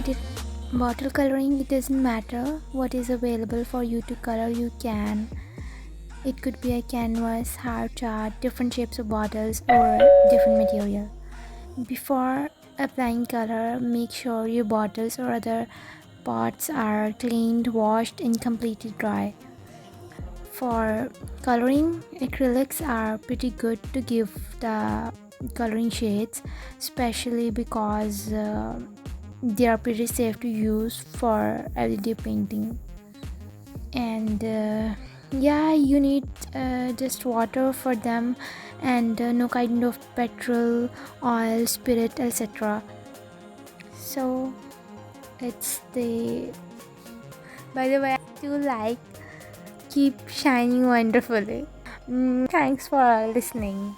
tried it. Bottle coloring, it doesn't matter what is available for you to color, you can. It could be a canvas, heart chart, different shapes of bottles, or different material. Before applying color, make sure your bottles or other pots are cleaned, washed, and completely dry. For coloring, acrylics are pretty good to give the coloring shades, especially because they are pretty safe to use for everyday painting. And yeah, you need just water for them, and no kind of petrol, oil, spirit, etc. So it's the by the way, I do like keep shining wonderfully. Thanks for listening.